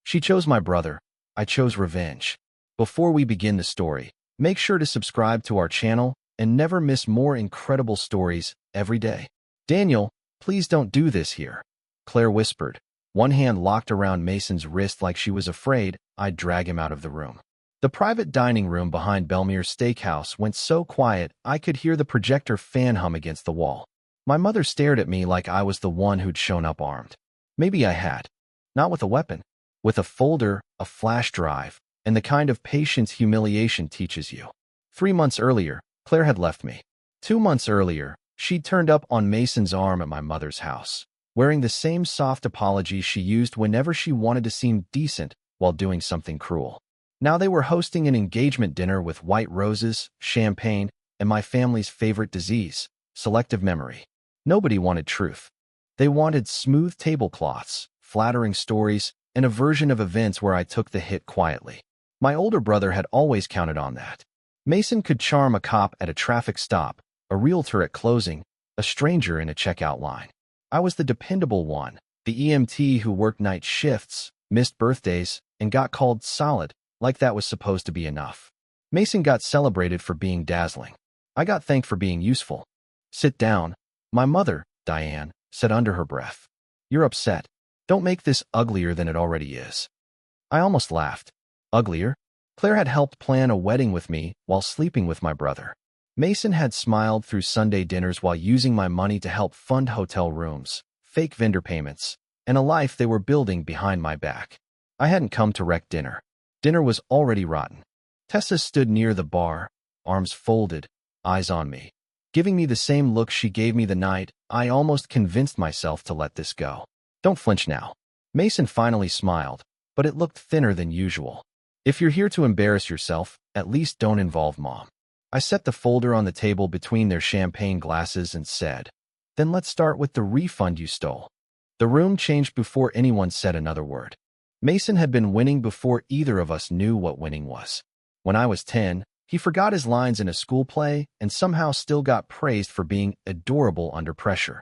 She chose my brother. I chose revenge. Before we begin the story, make sure to subscribe to our channel and never miss more incredible stories every day. Daniel, please don't do this here, Claire whispered. One hand locked around Mason's wrist like she was afraid I'd drag him out of the room. The private dining room behind Belmere's Steakhouse went so quiet I could hear the projector fan hum against the wall. My mother stared at me like I was the one who'd shown up armed. Maybe I had. Not with a weapon. With a folder, a flash drive, and the kind of patience humiliation teaches you. 3 months earlier, Claire had left me. 2 months earlier, she'd turned up on Mason's arm at my mother's house, wearing the same soft apology she used whenever she wanted to seem decent while doing something cruel. Now they were hosting an engagement dinner with white roses, champagne, and my family's favorite disease, selective memory. Nobody wanted truth. They wanted smooth tablecloths, flattering stories, and a version of events where I took the hit quietly. My older brother had always counted on that. Mason could charm a cop at a traffic stop, a realtor at closing, a stranger in a checkout line. I was the dependable one, the EMT who worked night shifts, missed birthdays, and got called solid, like that was supposed to be enough. Mason got celebrated for being dazzling. I got thanked for being useful. Sit down, my mother, Diane, said under her breath. You're upset. Don't make this uglier than it already is. I almost laughed. Uglier? Claire had helped plan a wedding with me while sleeping with my brother. Mason had smiled through Sunday dinners while using my money to help fund hotel rooms, fake vendor payments, and a life they were building behind my back. I hadn't come to wreck dinner. Dinner was already rotten. Tessa stood near the bar, arms folded, eyes on me, giving me the same look she gave me the night I almost convinced myself to let this go. Don't flinch now. Mason finally smiled, but it looked thinner than usual. If you're here to embarrass yourself, at least don't involve Mom. I set the folder on the table between their champagne glasses and said, then let's start with the refund you stole. The room changed before anyone said another word. Mason had been winning before either of us knew what winning was. When I was 10, he forgot his lines in a school play and somehow still got praised for being adorable under pressure.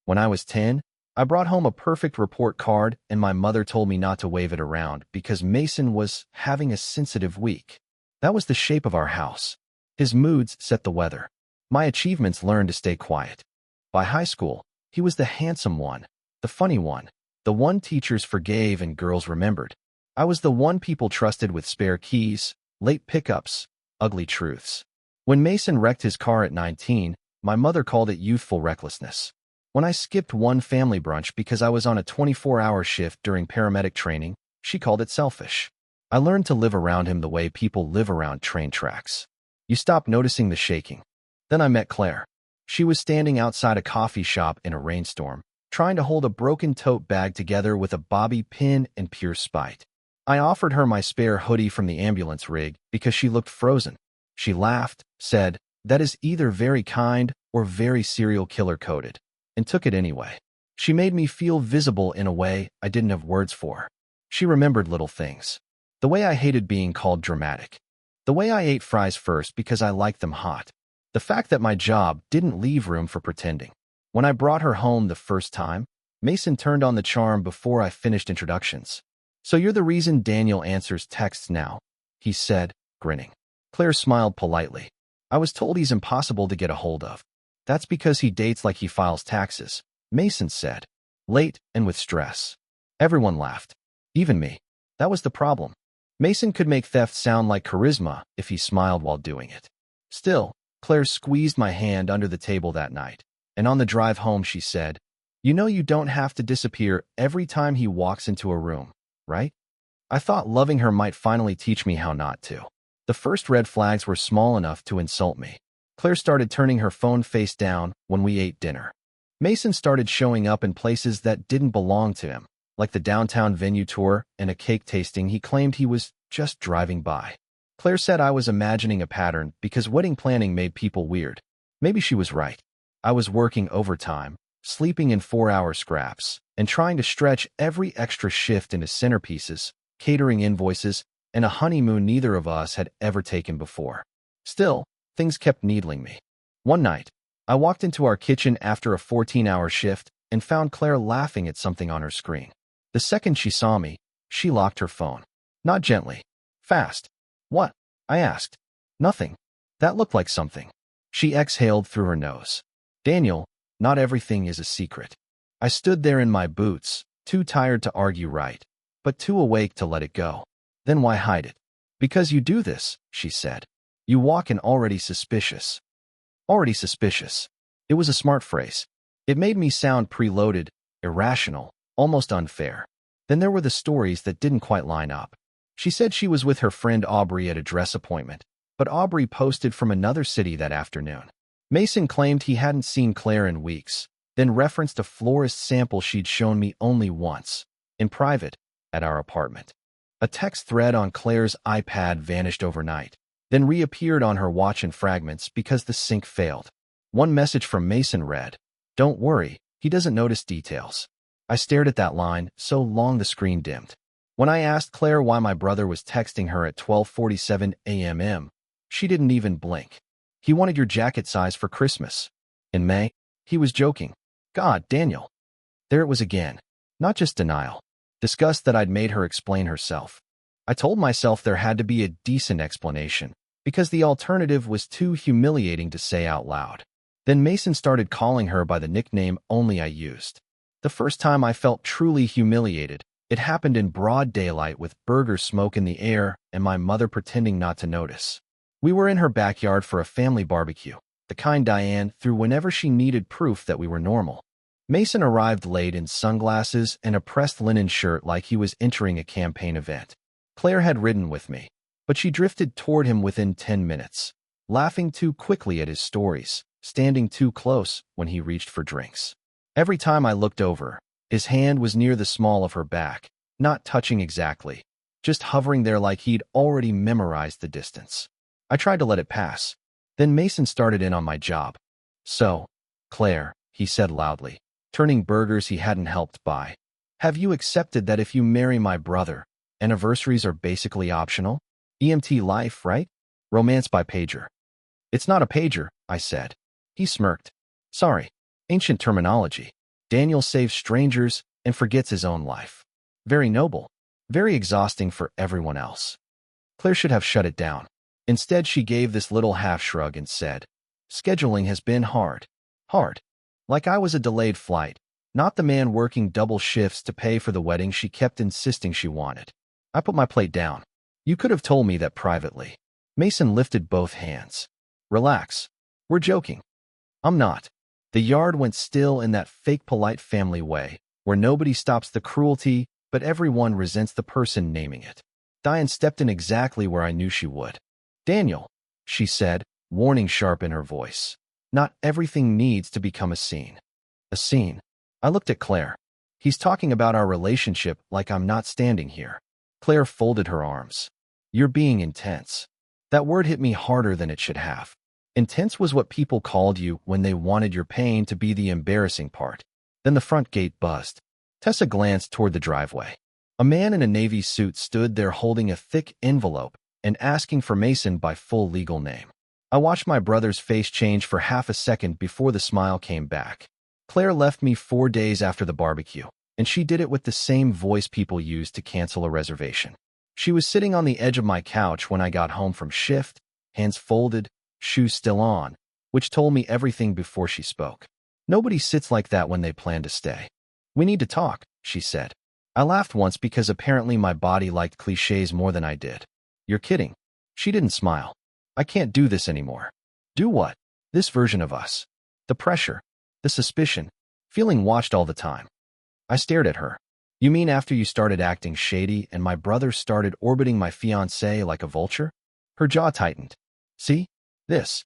When I was 10, I brought home a perfect report card and my mother told me not to wave it around because Mason was having a sensitive week. That was the shape of our house. His moods set the weather. My achievements learned to stay quiet. By high school, he was the handsome one, the funny one, the one teachers forgave and girls remembered. I was the one people trusted with spare keys, late pickups, ugly truths. When Mason wrecked his car at 19, my mother called it youthful recklessness. When I skipped one family brunch because I was on a 24-hour shift during paramedic training, she called it selfish. I learned to live around him the way people live around train tracks. You stop noticing the shaking. Then I met Claire. She was standing outside a coffee shop in a rainstorm, trying to hold a broken tote bag together with a bobby pin and pure spite. I offered her my spare hoodie from the ambulance rig because she looked frozen. She laughed, said, "That is either very kind or very serial killer coded," and took it anyway. She made me feel visible in a way I didn't have words for. She remembered little things. The way I hated being called dramatic. The way I ate fries first because I liked them hot. The fact that my job didn't leave room for pretending. When I brought her home the first time, Mason turned on the charm before I finished introductions. "So you're the reason Daniel answers texts now," he said, grinning. Claire smiled politely. "I was told he's impossible to get a hold of." "That's because he dates like he files taxes," Mason said. "Late and with stress." Everyone laughed. Even me. That was the problem. Mason could make theft sound like charisma if he smiled while doing it. Still, Claire squeezed my hand under the table that night, and on the drive home she said, "You know you don't have to disappear every time he walks into a room, right?" I thought loving her might finally teach me how not to. The first red flags were small enough to insult me. Claire started turning her phone face down when we ate dinner. Mason started showing up in places that didn't belong to him, like the downtown venue tour and a cake tasting he claimed he was just driving by. Claire said I was imagining a pattern because wedding planning made people weird. Maybe she was right. I was working overtime, sleeping in 4-hour scraps, and trying to stretch every extra shift into centerpieces, catering invoices, and a honeymoon neither of us had ever taken before. Still, things kept needling me. One night, I walked into our kitchen after a 14-hour shift and found Claire laughing at something on her screen. The second she saw me, She locked her phone. Not gently. Fast. What? I asked. Nothing. That looked like something. She exhaled through her nose. Daniel, not everything is a secret. I stood there in my boots, too tired to argue right, but too awake to let it go. Then why hide it? Because you do this, she said. You walk in already suspicious. Already suspicious. It was a smart phrase. It made me sound preloaded, irrational, almost unfair. Then there were the stories that didn't quite line up. She said she was with her friend Aubrey at a dress appointment, but Aubrey posted from another city that afternoon. Mason claimed he hadn't seen Claire in weeks, then referenced a florist sample she'd shown me only once, in private, at our apartment. A text thread on Claire's iPad vanished overnight, then reappeared on her watch in fragments because the sync failed. One message from Mason read, "Don't worry, he doesn't notice details." I stared at that line so long the screen dimmed. When I asked Claire why my brother was texting her at 12:47 a.m., she didn't even blink. He wanted your jacket size for Christmas. In May? He was joking. God, Daniel. There it was again. Not just denial. Disgust that I'd made her explain herself. I told myself there had to be a decent explanation, because the alternative was too humiliating to say out loud. Then Mason started calling her by the nickname only I used. The first time I felt truly humiliated, it happened in broad daylight with burger smoke in the air and my mother pretending not to notice. We were in her backyard for a family barbecue, the kind Diane threw whenever she needed proof that we were normal. Mason arrived late in sunglasses and a pressed linen shirt like he was entering a campaign event. Claire had ridden with me, but she drifted toward him within 10 minutes, laughing too quickly at his stories, standing too close when he reached for drinks. Every time I looked over, his hand was near the small of her back, not touching exactly, just hovering there like he'd already memorized the distance. I tried to let it pass. Then Mason started in on my job. "So, Claire," he said loudly, turning burgers he hadn't helped buy, "have you accepted that if you marry my brother, anniversaries are basically optional? EMT life, right? Romance by pager." "It's not a pager," I said. He smirked. "Sorry. Ancient terminology. Daniel saves strangers and forgets his own life. Very noble. Very exhausting for everyone else." Claire should have shut it down. Instead, she gave this little half-shrug and said, "Scheduling has been hard. Hard. Like I was a delayed flight, not the man working double shifts to pay for the wedding she kept insisting she wanted." I put my plate down. "You could have told me that privately." Mason lifted both hands. "Relax. We're joking." "I'm not." The yard went still in that fake polite family way, where nobody stops the cruelty, but everyone resents the person naming it. Diane stepped in exactly where I knew she would. "Daniel," she said, warning sharp in her voice. "Not everything needs to become a scene." A scene? I looked at Claire. "He's talking about our relationship like I'm not standing here." Claire folded her arms. "You're being intense." That word hit me harder than it should have. Intense was what people called you when they wanted your pain to be the embarrassing part. Then the front gate buzzed. Tessa glanced toward the driveway. A man in a navy suit stood there holding a thick envelope and asking for Mason by full legal name. I watched my brother's face change for half a second before the smile came back. Claire left me 4 days after the barbecue, and she did it with the same voice people use to cancel a reservation. She was sitting on the edge of my couch when I got home from shift, hands folded, shoes still on, which told me everything before she spoke. Nobody sits like that when they plan to stay. "We need to talk," she said. I laughed once because apparently my body liked cliches more than I did. "You're kidding." She didn't smile. "I can't do this anymore." "Do what?" "This version of us. The pressure, the suspicion, feeling watched all the time." I stared at her. "You mean after you started acting shady and my brother started orbiting my fiancée like a vulture?" Her jaw tightened. "See? This."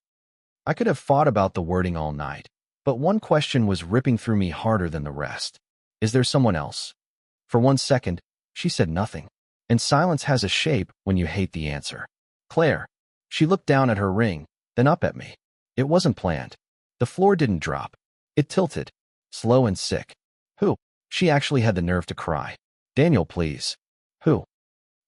I could have fought about the wording all night, but one question was ripping through me harder than the rest. "Is there someone else?" For 1 second, she said nothing. And silence has a shape when you hate the answer. "Claire." She looked down at her ring, then up at me. It wasn't planned. The floor didn't drop. It tilted, slow and sick. "Who?" She actually had the nerve to cry. "Daniel, please." "Who?"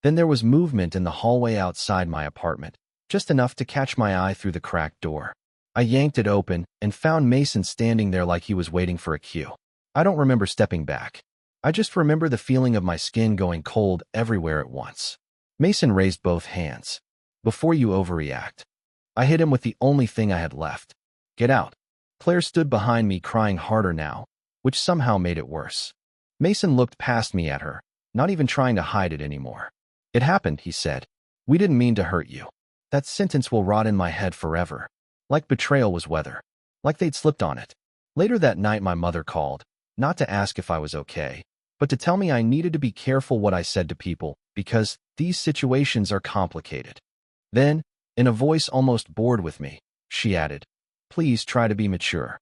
Then there was movement in the hallway outside my apartment, just enough to catch my eye through the cracked door. I yanked it open and found Mason standing there like he was waiting for a cue. I don't remember stepping back. I just remember the feeling of my skin going cold everywhere at once. Mason raised both hands. Before you overreact. I hit him with the only thing I had left. Get out. Claire stood behind me crying harder now, which somehow made it worse. Mason looked past me at her, not even trying to hide it anymore. It happened, he said. We didn't mean to hurt you. That sentence will rot in my head forever. Like betrayal was weather. Like they'd slipped on it. Later that night my mother called, not to ask if I was okay, but to tell me I needed to be careful what I said to people because these situations are complicated. Then, in a voice almost bored with me, she added, please try to be mature.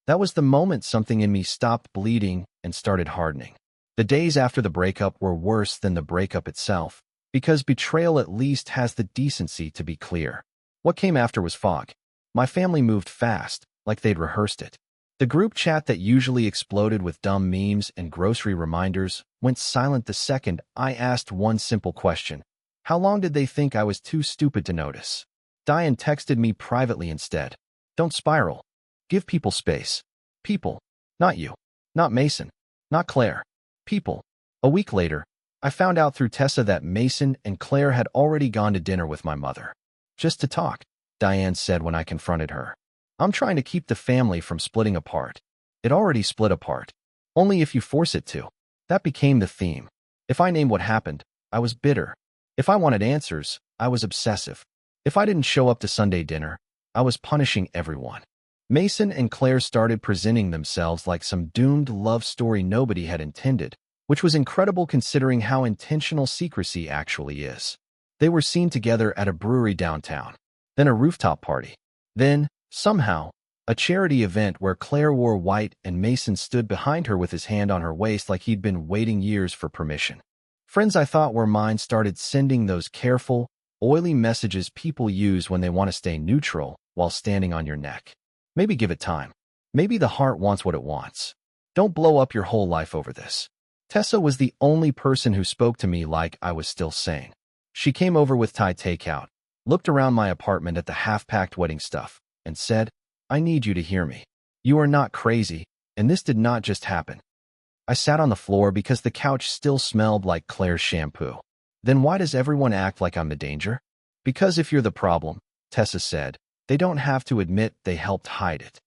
That was the moment something in me stopped bleeding and started hardening. The days after the breakup were worse than the breakup itself, because betrayal at least has the decency to be clear. What came after was fog. My family moved fast, like they'd rehearsed it. The group chat that usually exploded with dumb memes and grocery reminders went silent the second I asked one simple question. How long did they think I was too stupid to notice? Diane texted me privately instead. Don't spiral. Give people space. People. Not you. Not Mason. Not Claire. People. A week later, I found out through Tessa that Mason and Claire had already gone to dinner with my mother. Just to talk, Diane said when I confronted her. I'm trying to keep the family from splitting apart. It already split apart. Only if you force it to. That became the theme. If I named what happened, I was bitter. If I wanted answers, I was obsessive. If I didn't show up to Sunday dinner, I was punishing everyone. Mason and Claire started presenting themselves like some doomed love story nobody had intended, which was incredible considering how intentional secrecy actually is. They were seen together at a brewery downtown, then a rooftop party, then, somehow, a charity event where Claire wore white and Mason stood behind her with his hand on her waist like he'd been waiting years for permission. Friends I thought were mine started sending those careful, oily messages people use when they want to stay neutral while standing on your neck. Maybe give it time. Maybe the heart wants what it wants. Don't blow up your whole life over this. Tessa was the only person who spoke to me like I was still sane. She came over with Thai takeout, looked around my apartment at the half-packed wedding stuff, and said, I need you to hear me. You are not crazy, and this did not just happen. I sat on the floor because the couch still smelled like Claire's shampoo. Then why does everyone act like I'm the danger? Because if you're the problem, Tessa said, they don't have to admit they helped hide it.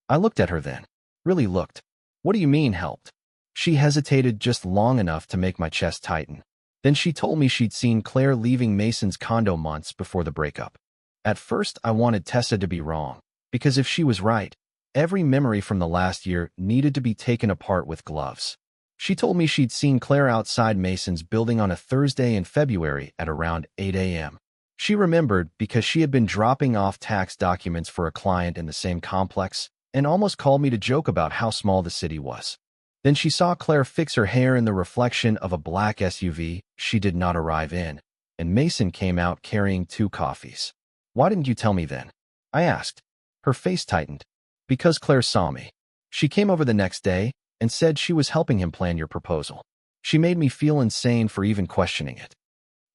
I looked at her then. Really looked. What do you mean helped? She hesitated just long enough to make my chest tighten. Then she told me she'd seen Claire leaving Mason's condo months before the breakup. At first, I wanted Tessa to be wrong, because if she was right, every memory from the last year needed to be taken apart with gloves. She told me she'd seen Claire outside Mason's building on a Thursday in February at around 8 a.m. She remembered because she had been dropping off tax documents for a client in the same complex and almost called me to joke about how small the city was. Then she saw Claire fix her hair in the reflection of a black SUV she did not arrive in, and Mason came out carrying 2 coffees. Why didn't you tell me then? I asked. Her face tightened. Because Claire saw me. She came over the next day and said she was helping him plan your proposal. She made me feel insane for even questioning it.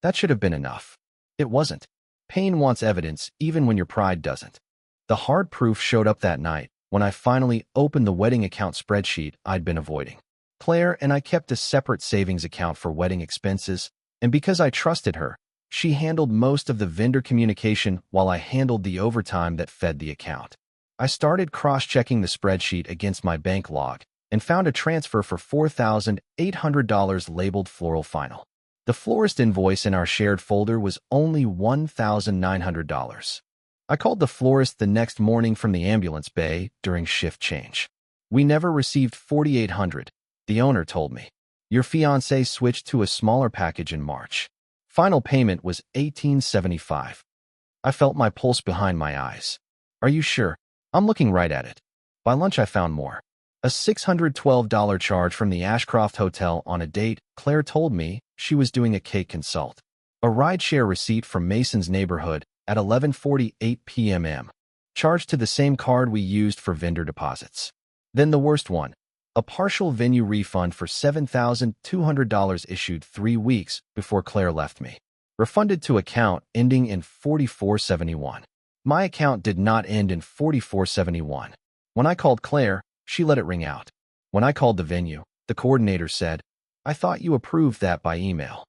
That should have been enough. It wasn't. Pain wants evidence even when your pride doesn't. The hard proof showed up that night when I finally opened the wedding account spreadsheet I'd been avoiding. Claire and I kept a separate savings account for wedding expenses, and because I trusted her, she handled most of the vendor communication while I handled the overtime that fed the account. I started cross-checking the spreadsheet against my bank log and found a transfer for $4,800 labeled Floral Final. The florist invoice in our shared folder was only $1,900. I called the florist the next morning from the ambulance bay during shift change. We never received $4,800, the owner told me. Your fiancé switched to a smaller package in March. Final payment was $1,875. I felt my pulse behind my eyes. Are you sure? I'm looking right at it. By lunch I found more. A $612 charge from the Ashcroft Hotel on a date Claire told me she was doing a cake consult. A rideshare receipt from Mason's neighborhood at 11:48 p.m. Charged to the same card we used for vendor deposits. Then the worst one. A partial venue refund for $7,200 issued 3 weeks before Claire left me. Refunded to account ending in 4471. My account did not end in 4471. When I called Claire, she let it ring out. When I called the venue, The coordinator said, "I thought you approved that by email."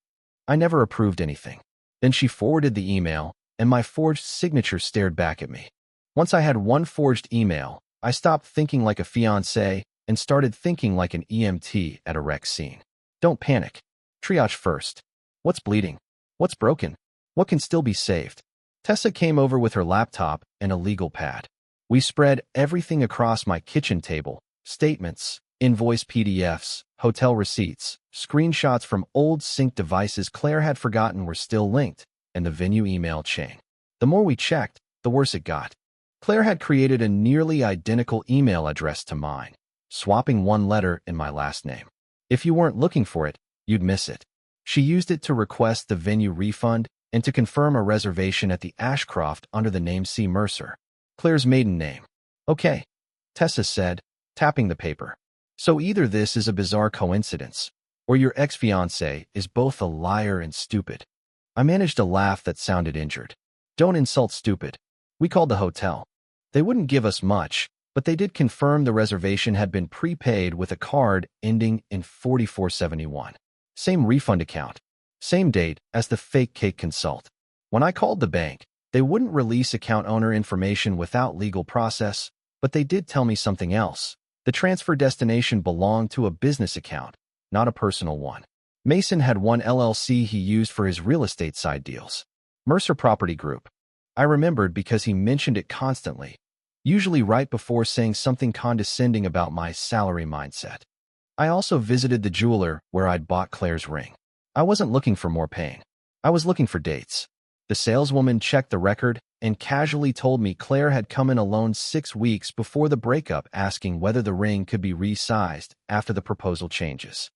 "I never approved anything." Then she forwarded the email, and my forged signature stared back at me. Once I had one forged email, I stopped thinking like a fiancé and started thinking like an EMT at a wreck scene. Don't panic. Triage first. What's bleeding? What's broken? What can still be saved? Tessa came over with her laptop and a legal pad. We spread everything across my kitchen table: statements, invoice PDFs, hotel receipts, screenshots from old sync devices Claire had forgotten were still linked, and the venue email chain. The more we checked, the worse it got. Claire had created a nearly identical email address to mine, swapping one letter in my last name. If you weren't looking for it, you'd miss it. She used it to request the venue refund and to confirm a reservation at the Ashcroft under the name C. Mercer, Claire's maiden name. "Okay," Tessa said, tapping the paper. "So either this is a bizarre coincidence, or your ex-fiancé is both a liar and stupid." I managed a laugh that sounded injured. "Don't insult stupid. We called the hotel. They wouldn't give us much, but they did confirm the reservation had been prepaid with a card ending in 4471. Same refund account, same date as the fake cake consult. When I called the bank, they wouldn't release account owner information without legal process, but they did tell me something else. The transfer destination belonged to a business account, not a personal one. Mason had one LLC he used for his real estate side deals. Mercer Property Group. I remembered because he mentioned it constantly, usually right before saying something condescending about my salary mindset. I also visited the jeweler where I'd bought Claire's ring. I wasn't looking for more pain. I was looking for dates. The saleswoman checked the record and casually told me Claire had come in alone 6 weeks before the breakup, asking whether the ring could be resized after the proposal changes.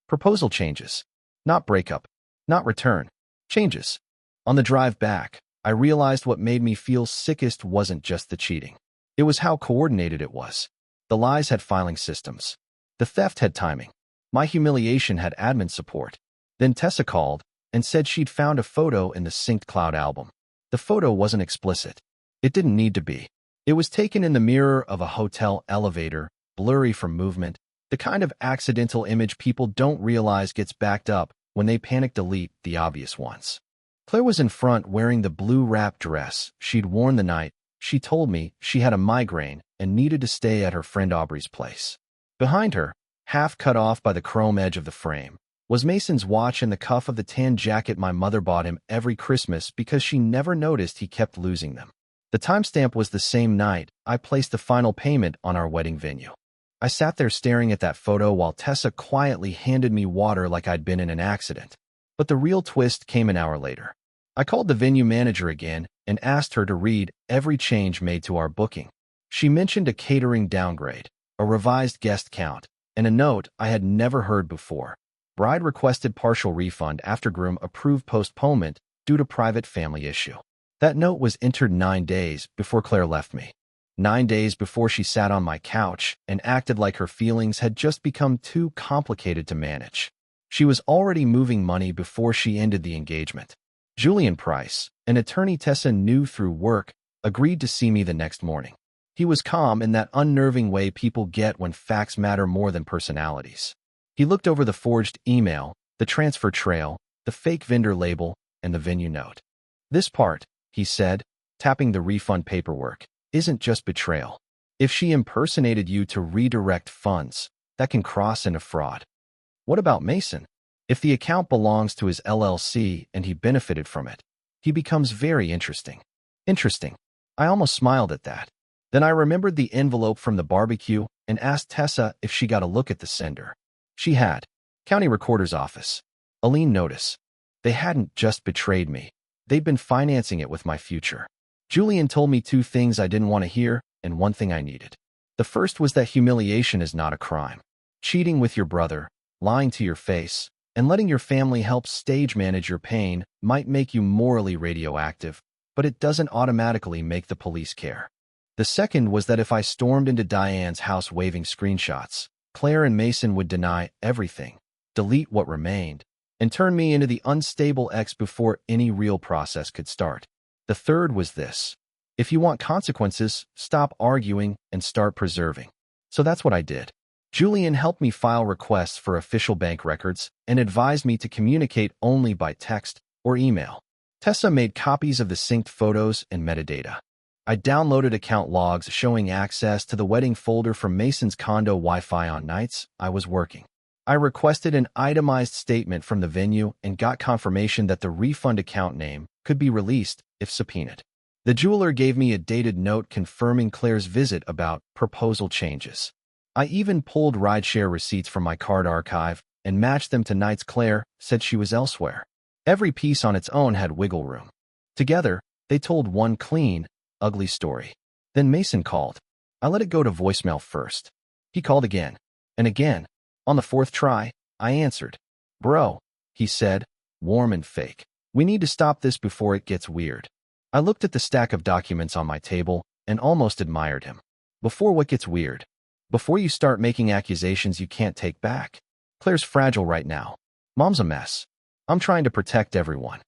Proposal changes. Not breakup. Not return. Changes. On the drive back, I realized what made me feel sickest wasn't just the cheating. It was how coordinated it was. The lies had filing systems. The theft had timing. My humiliation had admin support. Then Tessa called and said she'd found a photo in the synced cloud album. The photo wasn't explicit. It didn't need to be. It was taken in the mirror of a hotel elevator, blurry from movement, the kind of accidental image people don't realize gets backed up when they panic delete the obvious ones. Claire was in front wearing the blue wrap dress she'd worn the night she told me she had a migraine and needed to stay at her friend Aubrey's place. Behind her, half cut off by the chrome edge of the frame, was Mason's watch and the cuff of the tan jacket my mother bought him every Christmas because she never noticed he kept losing them. The timestamp was the same night I placed the final payment on our wedding venue. I sat there staring at that photo while Tessa quietly handed me water like I'd been in an accident. But the real twist came an hour later. I called the venue manager again and asked her to read every change made to our booking. She mentioned a catering downgrade, a revised guest count, and a note I had never heard before. Bride requested partial refund after groom approved postponement due to private family issue. That note was entered 9 days before Claire left me. 9 days before she sat on my couch and acted like her feelings had just become too complicated to manage. She was already moving money before she ended the engagement. Julian Price, an attorney Tessa knew through work, agreed to see me the next morning. He was calm in that unnerving way people get when facts matter more than personalities. He looked over the forged email, the transfer trail, the fake vendor label, and the venue note. "This part," he said, tapping the refund paperwork, "isn't just betrayal. If she impersonated you to redirect funds, that can cross into fraud." What about Mason? If the account belongs to his LLC and he benefited from it, he becomes very interesting. Interesting. I almost smiled at that. Then I remembered the envelope from the barbecue and asked Tessa if she got a look at the sender. She had. County Recorder's Office. A lien notice. They hadn't just betrayed me. They'd been financing it with my future. Julian told me 2 things I didn't want to hear and 1 thing I needed. The first was that humiliation is not a crime. Cheating with your brother, lying to your face, and letting your family help stage manage your pain might make you morally radioactive, but it doesn't automatically make the police care. The second was that if I stormed into Diane's house waving screenshots, Claire and Mason would deny everything, delete what remained, and turn me into the unstable ex before any real process could start. The third was this: if you want consequences, stop arguing and start preserving. So that's what I did. Julian helped me file requests for official bank records and advised me to communicate only by text or email. Tessa made copies of the synced photos and metadata. I downloaded account logs showing access to the wedding folder from Mason's condo Wi-Fi on nights I was working. I requested an itemized statement from the venue and got confirmation that the refund account name could be released if subpoenaed. The jeweler gave me a dated note confirming Claire's visit about proposal changes. I even pulled rideshare receipts from my card archive and matched them to nights Claire said she was elsewhere. Every piece on its own had wiggle room. Together, they told one clean, ugly story. Then Mason called. I let it go to voicemail first. He called again and again. On the fourth try, I answered. Bro, he said, warm and fake. We need to stop this before it gets weird. I looked at the stack of documents on my table and almost admired him. Before what gets weird? Before you start making accusations you can't take back. Claire's fragile right now. Mom's a mess. I'm trying to protect everyone.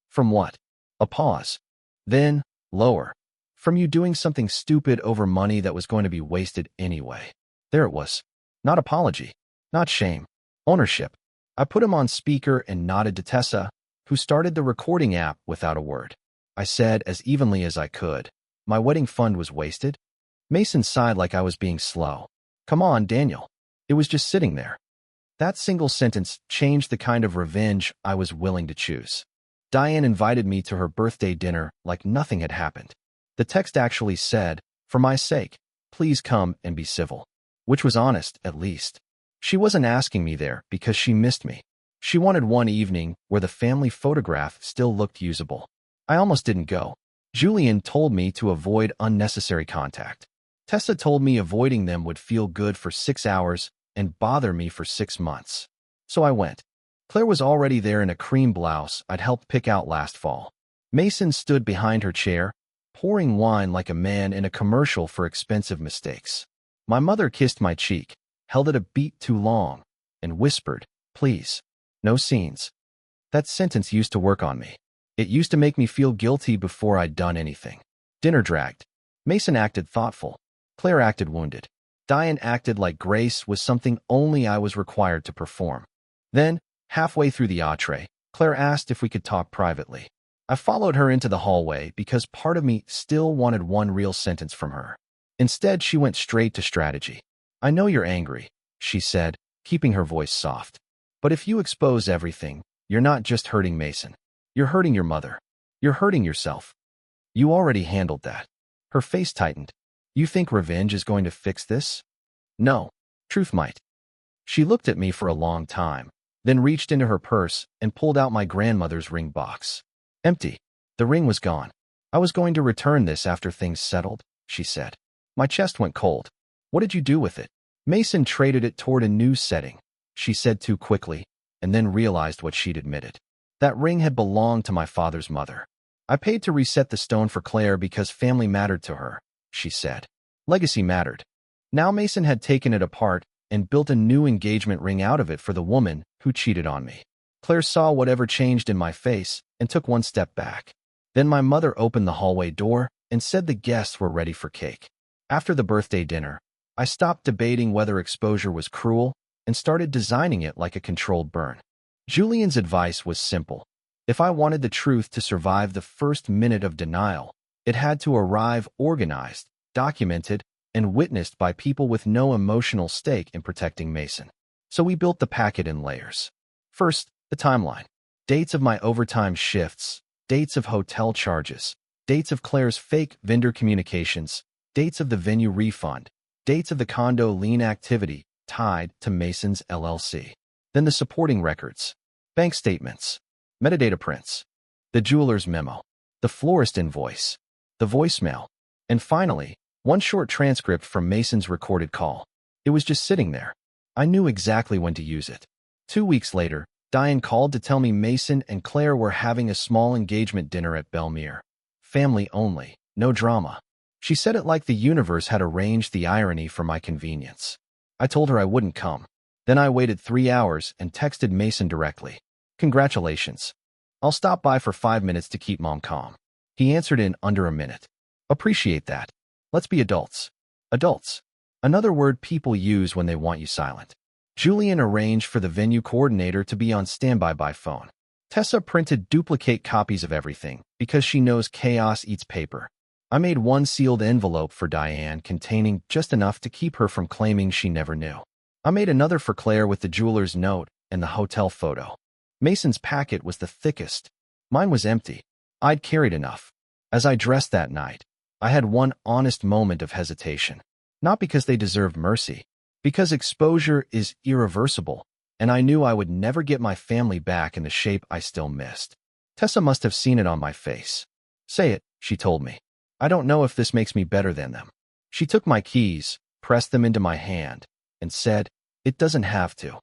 From what? A pause. Then, lower. From you doing something stupid over money that was going to be wasted anyway. There it was. Not apology. Not shame. Ownership. I put him on speaker and nodded to Tessa, who started the recording app without a word. I said as evenly as I could, my wedding fund was wasted? Mason sighed like I was being slow. Come on, Daniel. It was just sitting there. That single sentence changed the kind of revenge I was willing to choose. Diane invited me to her birthday dinner like nothing had happened. The text actually said, for my sake, please come and be civil. Which was honest, at least. She wasn't asking me there because she missed me. She wanted one evening where the family photograph still looked usable. I almost didn't go. Julian told me to avoid unnecessary contact. Tessa told me avoiding them would feel good for 6 hours and bother me for 6 months. So I went. Claire was already there in a cream blouse I'd helped pick out last fall. Mason stood behind her chair, pouring wine like a man in a commercial for expensive mistakes. My mother kissed my cheek, held it a beat too long, and whispered, please, no scenes. That sentence used to work on me. It used to make me feel guilty before I'd done anything. Dinner dragged. Mason acted thoughtful. Claire acted wounded. Diane acted like grace was something only I was required to perform. Then, halfway through the entree, Claire asked if we could talk privately. I followed her into the hallway because part of me still wanted one real sentence from her. Instead, she went straight to strategy. I know you're angry, she said, keeping her voice soft. But if you expose everything, you're not just hurting Mason. You're hurting your mother. You're hurting yourself. You already handled that. Her face tightened. You think revenge is going to fix this? No. Truth might. She looked at me for a long time, then reached into her purse and pulled out my grandmother's ring box. Empty. The ring was gone. I was going to return this after things settled, she said. My chest went cold. What did you do with it? Mason traded it toward a new setting, she said too quickly, and then realized what she'd admitted. That ring had belonged to my father's mother. I paid to reset the stone for Claire because family mattered to her, she said. Legacy mattered. Now Mason had taken it apart and built a new engagement ring out of it for the woman who cheated on me. Claire saw whatever changed in my face and took one step back. Then my mother opened the hallway door and said the guests were ready for cake. After the birthday dinner, I stopped debating whether exposure was cruel and started designing it like a controlled burn. Julian's advice was simple. If I wanted the truth to survive the first minute of denial, it had to arrive organized, documented, and witnessed by people with no emotional stake in protecting Mason. So we built the packet in layers. First, the timeline. Dates of my overtime shifts, dates of hotel charges, dates of Claire's fake vendor communications, dates of the venue refund, dates of the condo lien activity tied to Mason's LLC. Then the supporting records, bank statements, metadata prints, the jeweler's memo, the florist invoice, the voicemail, and finally, one short transcript from Mason's recorded call. It was just sitting there. I knew exactly when to use it. 2 weeks later, Diane called to tell me Mason and Claire were having a small engagement dinner at Belmere. Family only, no drama. She said it like the universe had arranged the irony for my convenience. I told her I wouldn't come. Then I waited 3 hours and texted Mason directly. Congratulations. I'll stop by for 5 minutes to keep Mom calm. He answered in under a minute. Appreciate that. Let's be adults. Adults. another word people use when they want you silent. Julian arranged for the venue coordinator to be on standby by phone. Tessa printed duplicate copies of everything because she knows chaos eats paper. I made one sealed envelope for Diane containing just enough to keep her from claiming she never knew. I made another for Claire with the jeweler's note and the hotel photo. Mason's packet was the thickest. Mine was empty. I'd carried enough. As I dressed that night, I had one honest moment of hesitation. Not because they deserved mercy, because exposure is irreversible, and I knew I would never get my family back in the shape I still missed. Tessa must have seen it on my face. "Say it," she told me. "I don't know if this makes me better than them." She took my keys, pressed them into my hand, and said, "It doesn't have to."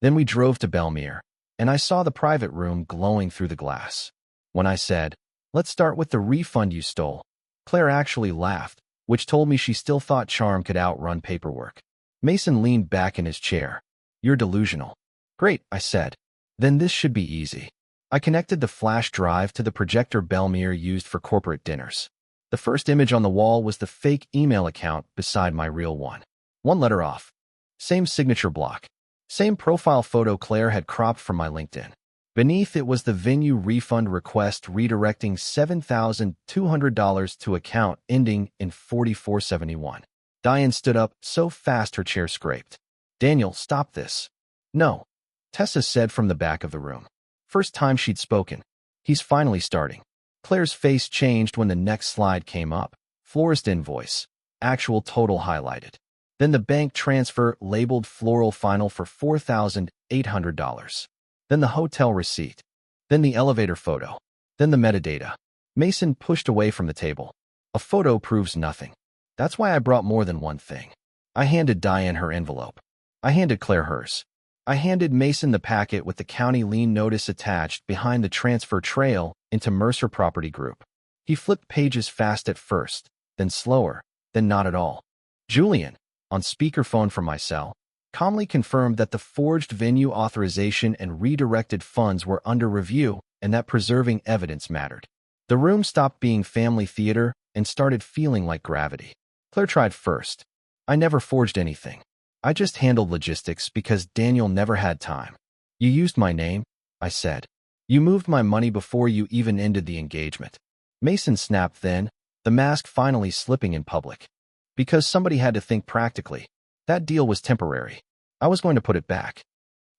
Then we drove to Belmere, and I saw the private room glowing through the glass. When I said, "Let's start with the refund you stole," Claire actually laughed, which told me she still thought charm could outrun paperwork. Mason leaned back in his chair. "You're delusional." "Great," I said. "Then this should be easy." I connected the flash drive to the projector Belmere used for corporate dinners. The first image on the wall was the fake email account beside my real one. One letter off. Same signature block. Same profile photo Claire had cropped from my LinkedIn. Beneath it was the venue refund request redirecting $7,200 to account ending in 4471. Diane stood up so fast her chair scraped. "Daniel, stop this." "No," Tessa said from the back of the room. First time she'd spoken. "He's finally starting." Claire's face changed when the next slide came up. Florist invoice. Actual total highlighted. Then the bank transfer labeled floral final for $4,800. Then the hotel receipt. Then the elevator photo. Then the metadata. Mason pushed away from the table. "A photo proves nothing. That's why I brought more than one thing." I handed Diane her envelope. I handed Claire hers. I handed Mason the packet with the county lien notice attached behind the transfer trail into Mercer Property Group. He flipped pages fast at first, then slower, then not at all. Julian, on speakerphone from my cell, calmly confirmed that the forged venue authorization and redirected funds were under review and that preserving evidence mattered. The room stopped being family theater and started feeling like gravity. Claire tried first. "I never forged anything. I just handled logistics because Daniel never had time." "You used my name," I said. "You moved my money before you even ended the engagement." Mason snapped then, the mask finally slipping in public. "Because somebody had to think practically. That deal was temporary. I was going to put it back."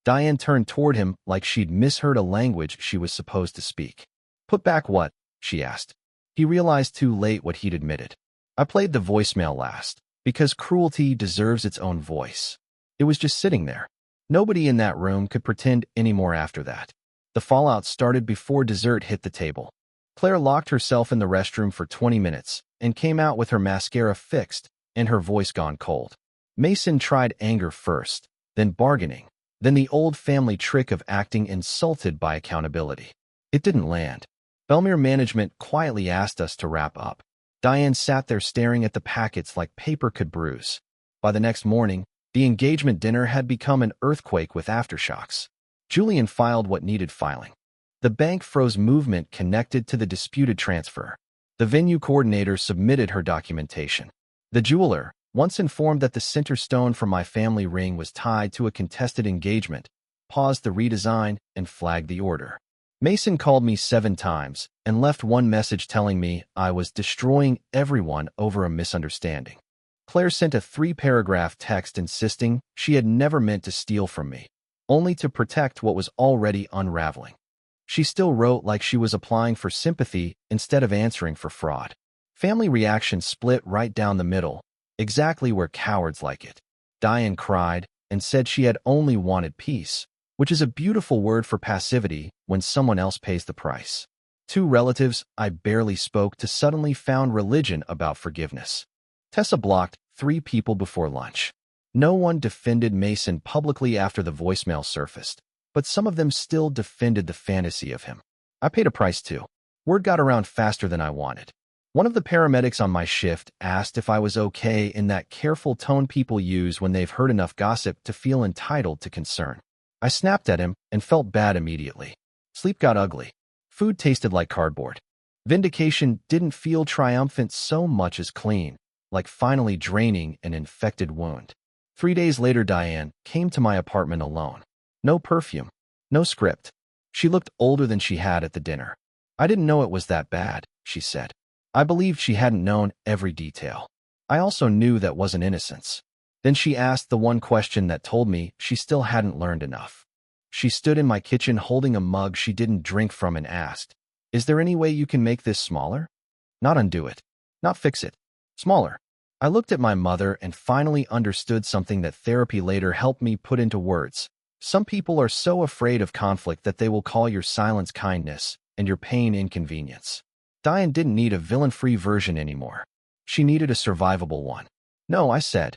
Diane turned toward him like she'd misheard a language she was supposed to speak. "Put back what?" she asked. He realized too late what he'd admitted. I played the voicemail last, because cruelty deserves its own voice. It was just sitting there. Nobody in that room could pretend anymore after that. The fallout started before dessert hit the table. Claire locked herself in the restroom for 20 minutes and came out with her mascara fixed and her voice gone cold. Mason tried anger first, then bargaining, then the old family trick of acting insulted by accountability. It didn't land. Belmere management quietly asked us to wrap up. Diane sat there staring at the packets like paper could bruise. By the next morning, the engagement dinner had become an earthquake with aftershocks. Julian filed what needed filing. The bank froze movement connected to the disputed transfer. The venue coordinator submitted her documentation. The jeweler, once informed that the center stone for my family ring was tied to a contested engagement, paused the redesign and flagged the order. Mason called me 7 times and left one message telling me I was destroying everyone over a misunderstanding. Claire sent a 3-paragraph text insisting she had never meant to steal from me, only to protect what was already unraveling. She still wrote like she was applying for sympathy instead of answering for fraud. Family reaction split right down the middle, exactly where cowards like it. Diane cried and said she had only wanted peace, which is a beautiful word for passivity when someone else pays the price. 2 relatives I barely spoke to suddenly found religion about forgiveness. Tessa blocked 3 people before lunch. No one defended Mason publicly after the voicemail surfaced, but some of them still defended the fantasy of him. I paid a price too. Word got around faster than I wanted. One of the paramedics on my shift asked if I was okay in that careful tone people use when they've heard enough gossip to feel entitled to concern. I snapped at him and felt bad immediately. Sleep got ugly. Food tasted like cardboard. Vindication didn't feel triumphant so much as clean. like finally draining an infected wound. 3 days later, Diane came to my apartment alone. No perfume, no script. She looked older than she had at the dinner. I didn't know it was that bad, she said. I believed she hadn't known every detail. I also knew that wasn't innocence. Then she asked the one question that told me she still hadn't learned enough. She stood in my kitchen holding a mug she didn't drink from and asked, "Is there any way you can make this smaller? Not undo it. Not fix it. Smaller." I looked at my mother and finally understood something that therapy later helped me put into words. Some people are so afraid of conflict that they will call your silence kindness and your pain inconvenience. Diane didn't need a villain-free version anymore. She needed a survivable one. "No," I said.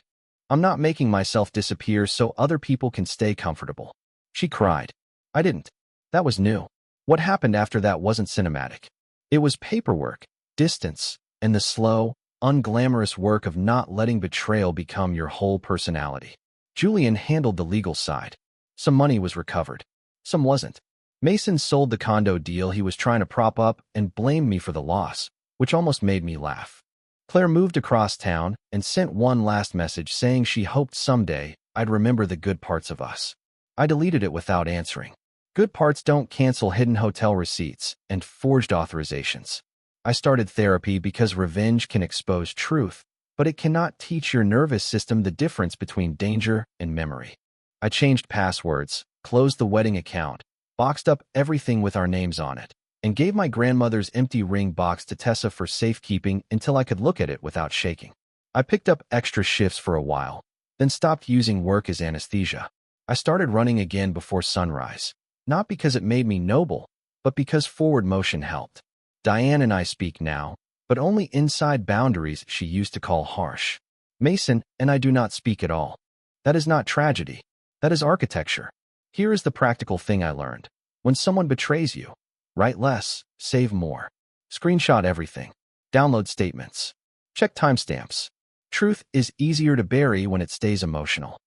"I'm not making myself disappear so other people can stay comfortable." She cried. I didn't. That was new. What happened after that wasn't cinematic. It was paperwork, distance, and the slow, unglamorous work of not letting betrayal become your whole personality. Julian handled the legal side. Some money was recovered. Some wasn't. Mason sold the condo deal he was trying to prop up and blamed me for the loss, which almost made me laugh. Claire moved across town and sent one last message saying she hoped someday I'd remember the good parts of us. I deleted it without answering. Good parts don't cancel hidden hotel receipts and forged authorizations. I started therapy because revenge can expose truth, but it cannot teach your nervous system the difference between danger and memory. I changed passwords, closed the wedding account, boxed up everything with our names on it, and gave my grandmother's empty ring box to Tessa for safekeeping until I could look at it without shaking. I picked up extra shifts for a while, then stopped using work as anesthesia. I started running again before sunrise, not because it made me noble, but because forward motion helped. Diane and I speak now, but only inside boundaries she used to call harsh. Mason and I do not speak at all. That is not tragedy. That is architecture. Here is the practical thing I learned. When someone betrays you, write less, save more. Screenshot everything. Download statements. Check timestamps. Truth is easier to bury when it stays emotional.